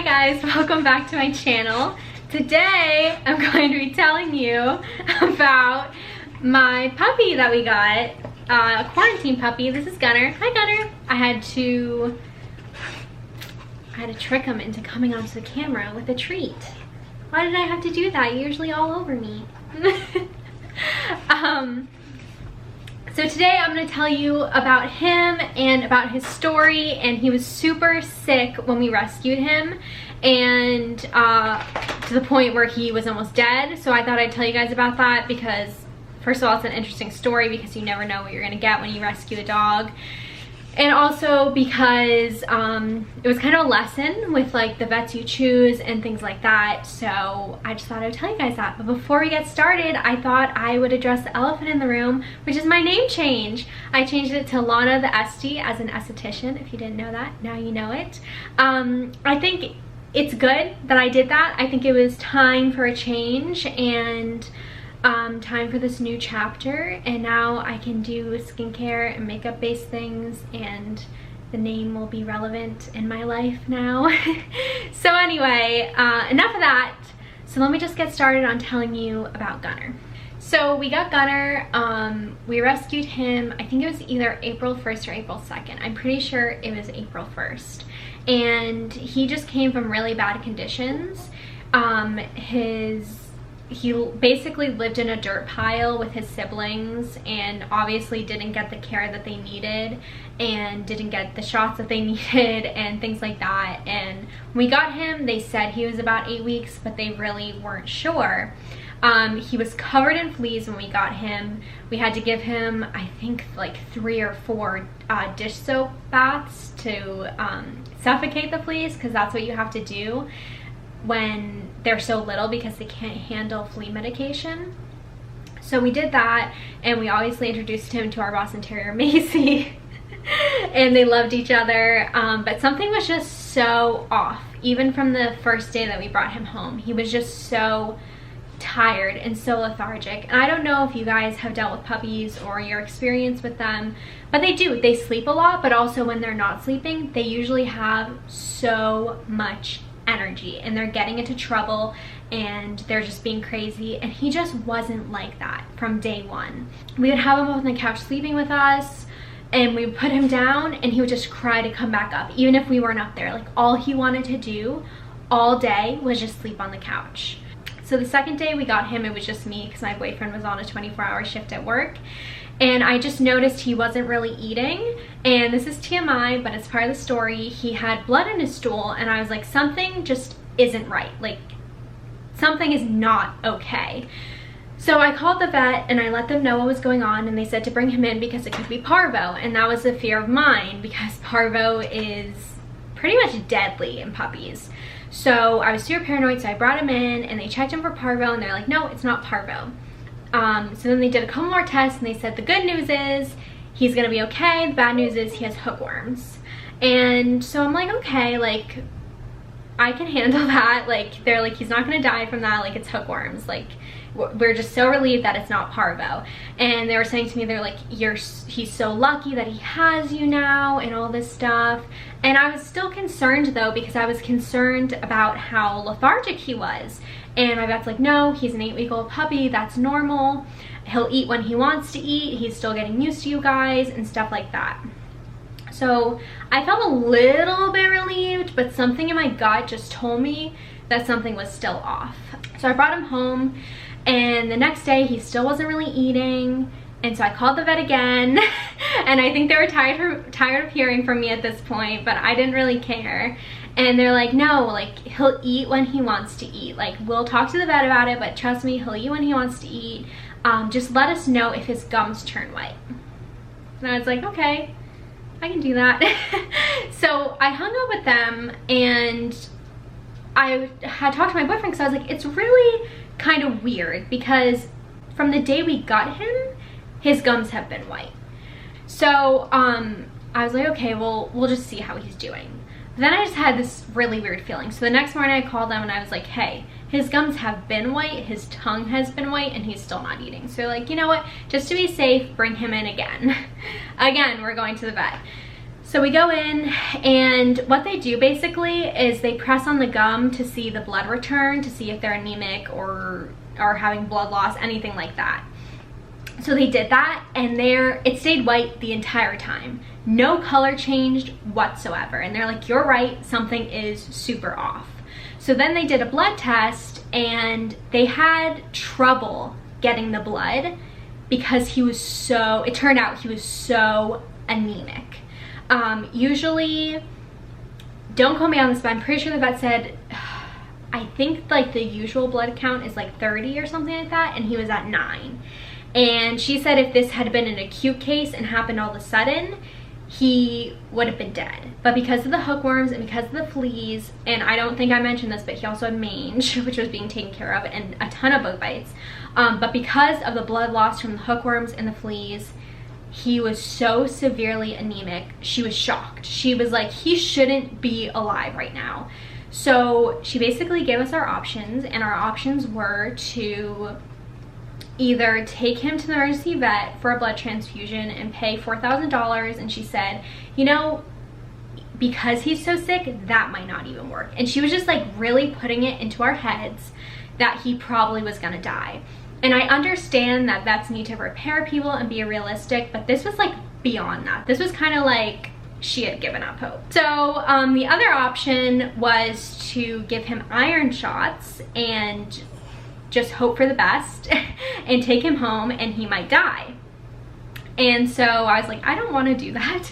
Hi guys, welcome back to my channel. Today I'm going to be telling you about my puppy that we got, a quarantine puppy. This is Gunner. Hi Gunner. I had to trick him into coming onto the camera with a treat. Why did I have to do that? You're usually all over me. So today I'm going to tell you about him and about his story. And he was super sick when we rescued him, and to the point where he was almost dead. So I thought I'd tell you guys about that because first of all, it's an interesting story because you never know what you're going to get when you rescue a dog. And also because it was kind of a lesson with like the vets you choose and things like that. So I just thought I would tell you guys that. But before we get started, I thought I would address the elephant in the room, which is my name change. I changed it to Lana the Esty as an esthetician. If you didn't know that, now you know it. I think it's good that I did that. I think it was time for a change and time for this new chapter, and now I can do skincare and makeup based things, and the name will be relevant in my life now. So anyway, enough of that. So let me just get started on telling you about Gunner. So we got Gunner, we rescued him, I think it was either April 1st or April 2nd. I'm pretty sure it was April 1st. And he just came from really bad conditions. He basically lived in a dirt pile with his siblings and obviously didn't get the care that they needed and didn't get the shots that they needed and things like that. And when we got him, they said he was about 8 weeks, but they really weren't sure. He was covered in fleas when we got him. We had to give him, I think, like 3 or 4 dish soap baths to suffocate the fleas, because that's what you have to do when they're so little because they can't handle flea medication. So we did that, and we obviously introduced him to our Boston Terrier Macy and they loved each other, but something was just so off. Even from the first day that we brought him home, he was just so tired and so lethargic. And I don't know if you guys have dealt with puppies or your experience with them, but they sleep a lot, but also when they're not sleeping, they usually have so much energy and they're getting into trouble and they're just being crazy. And he just wasn't like that from day one. We would have him on the couch sleeping with us, and we would put him down and he would just cry to come back up even if we weren't up there. Like, all he wanted to do all day was just sleep on the couch. So the second day we got him, it was just me because my boyfriend was on a 24-hour shift at work. And I just noticed he wasn't really eating, and this is TMI, but it's part of the story. He had blood in his stool, and I was like, something just isn't right. Like, something is not okay. So I called the vet and I let them know what was going on, and they said to bring him in because it could be parvo, and that was a fear of mine because parvo is pretty much deadly in puppies. So I was super paranoid, so I brought him in and they checked him for parvo, and they're like, no, it's not parvo. So then they did a couple more tests, and they said the good news is he's gonna be okay, the bad news is he has hookworms. And so I'm like, okay, like, I can handle that. Like, they're like, he's not gonna die from that, like, it's hookworms. Like, we're just so relieved that it's not parvo. And they were saying to me, they're like, he's so lucky that he has you now and all this stuff. And I was still concerned though, because I was concerned about how lethargic he was. And my vet's like, no, he's an 8-week-old puppy, that's normal. He'll eat when he wants to eat. He's still getting used to you guys and stuff like that. So I felt a little bit relieved, but something in my gut just told me that something was still off. So I brought him home, and the next day he still wasn't really eating. And so I called the vet again and I think they were tired of hearing from me at this point, but I didn't really care. And they're like, no, like, he'll eat when he wants to eat. Like, we'll talk to the vet about it, but trust me, he'll eat when he wants to eat. Just let us know if his gums turn white. And I was like, okay, I can do that. So I hung up with them, and I had talked to my boyfriend because I was like, it's really kind of weird because from the day we got him, his gums have been white. So I was like, okay, well, we'll just see how he's doing. Then I just had this really weird feeling. So the next morning I called them and I was like, hey, his gums have been white, his tongue has been white, and he's still not eating. So like, you know what, just to be safe, bring him in again. Again, we're going to the vet. So we go in, and what they do basically is they press on the gum to see the blood return, to see if they're anemic or are having blood loss, anything like that. So they did that, and it stayed white the entire time. No color changed whatsoever. And they're like, you're right, something is super off. So then they did a blood test, and they had trouble getting the blood because it turned out he was so anemic. Usually, don't quote me on this, but I'm pretty sure the vet said, I think like the usual blood count is like 30 or something like that, and he was at 9. And she said if this had been an acute case and happened all of a sudden, he would have been dead. But because of the hookworms and because of the fleas, and I don't think I mentioned this, but he also had mange, which was being taken care of, and a ton of bug bites. But because of the blood loss from the hookworms and the fleas, he was so severely anemic, she was shocked. She was like, he shouldn't be alive right now. So she basically gave us our options, and our options were to either take him to the emergency vet for a blood transfusion and pay $4,000, and she said, you know, because he's so sick, that might not even work. And she was just like really putting it into our heads that he probably was gonna die. And I understand that vets need to prepare people and be realistic, but this was like beyond that. This was kind of like she had given up hope. So the other option was to give him iron shots and just hope for the best and take him home, and he might die. And so I was like, I don't want to do that.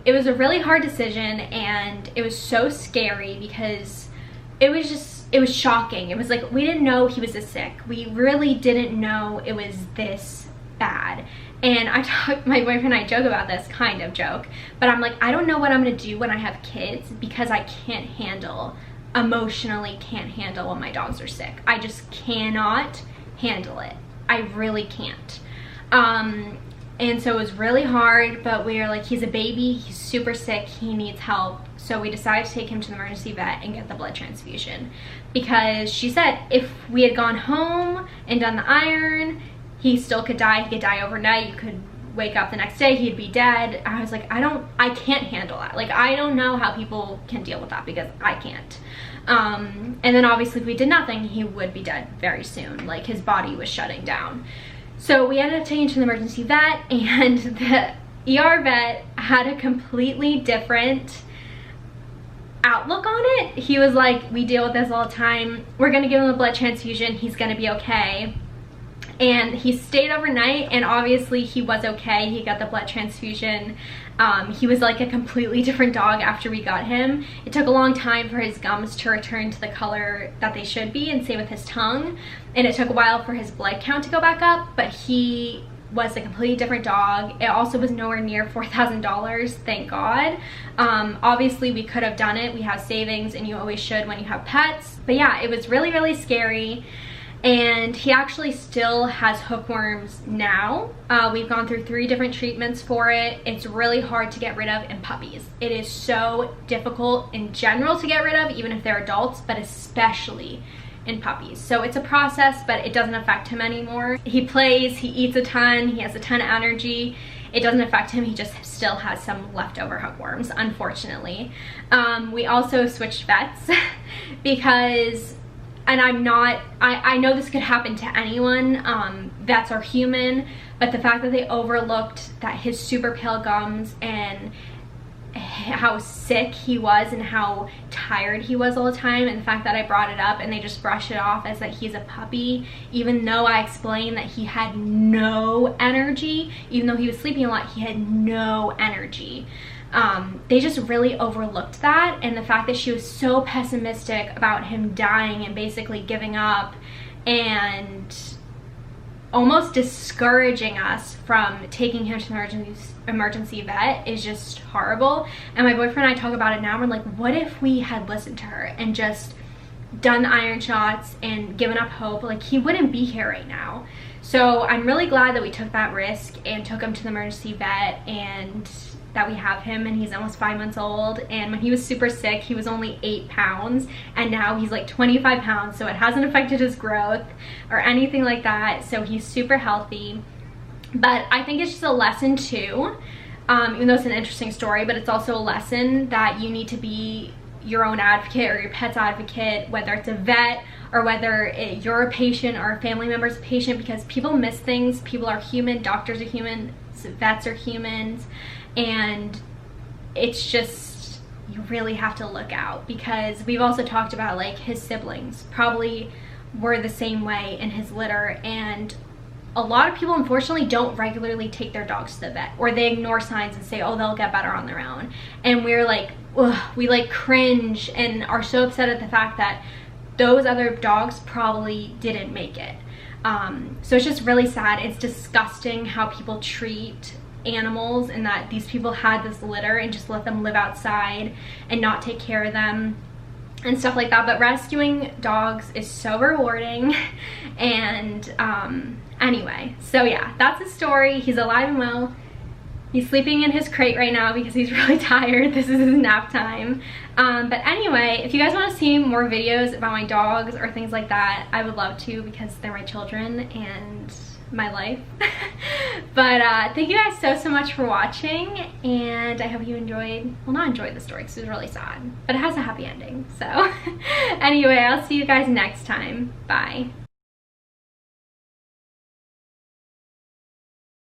It was a really hard decision, and it was so scary because it was shocking. It was like, we didn't know he was this sick. We really didn't know it was this bad. And my boyfriend and I joke about this, kind of joke, but I'm like, I don't know what I'm gonna do when I have kids because I emotionally can't handle when my dogs are sick. I just cannot handle it. I really can't. And so it was really hard, but we were like, he's a baby, he's super sick, he needs help. So we decided to take him to the emergency vet and get the blood transfusion, because she said if we had gone home and done the iron, he still could die. He could die overnight. You could wake up the next day, he'd be dead. I was like, I can't handle that. Like, I don't know how people can deal with that, because I can't. And then obviously if we did nothing, he would be dead very soon. Like, his body was shutting down. So we ended up taking him to the emergency vet, and the ER vet had a completely different outlook on it. He was like, we deal with this all the time. We're gonna give him a blood transfusion. He's gonna be okay. And he stayed overnight, and obviously he was okay. He got the blood transfusion. He was like a completely different dog after we got him. It took a long time for his gums to return to the color that they should be, and same with his tongue. And it took a while for his blood count to go back up, but he was a completely different dog. It also was nowhere near $4,000, thank God. Obviously we could have done it. We have savings, and you always should when you have pets. But yeah, it was really, really scary. And he actually still has hookworms now. We've gone through 3 different treatments for it. It's really hard to get rid of in puppies. It is so difficult in general to get rid of, even if they're adults, but especially in puppies. So it's a process, but it doesn't affect him anymore. He plays, he eats a ton, he has a ton of energy. It doesn't affect him, he just still has some leftover hookworms, unfortunately. We also switched vets because, and I know this could happen to anyone, vets are human, but the fact that they overlooked that his super pale gums and how sick he was and how tired he was all the time, and the fact that I brought it up and they just brushed it off as that he's a puppy, even though I explained that he had no energy. Even though he was sleeping a lot, he had no energy. They just really overlooked that, and the fact that she was so pessimistic about him dying and basically giving up and almost discouraging us from taking him to the emergency vet is just horrible. And my boyfriend and I talk about it now. We're like, what if we had listened to her and just done the iron shots and given up hope? Like, he wouldn't be here right now. So I'm really glad that we took that risk and took him to the emergency vet, and that we have him, and he's almost 5 months old. And when he was super sick, he was only 8 pounds, and now he's like 25 pounds, so it hasn't affected his growth or anything like that. So he's super healthy. But I think it's just a lesson too even though it's an interesting story, but it's also a lesson that you need to be your own advocate or your pet's advocate, whether it's a vet or whether you're a patient or a family member's a patient, because people miss things. People are human, doctors are human, vets are humans, and it's just, you really have to look out, because we've also talked about like his siblings probably were the same way in his litter, and a lot of people unfortunately don't regularly take their dogs to the vet, or they ignore signs and say, oh, they'll get better on their own. And we're like, ugh, we like cringe and are so upset at the fact that those other dogs probably didn't make it. So it's just really sad. It's disgusting how people treat animals, and that these people had this litter and just let them live outside and not take care of them and stuff like that. But rescuing dogs is so rewarding. And anyway, so yeah, that's his story. He's alive and well. He's sleeping in his crate right now because he's really tired. This is his nap time. But anyway, if you guys want to see more videos about my dogs or things like that, I would love to, because they're my children and my life. But thank you guys so much for watching, and I hope you enjoyed, well, not enjoyed the story because it was really sad, but it has a happy ending. So anyway, I'll see you guys next time. Bye.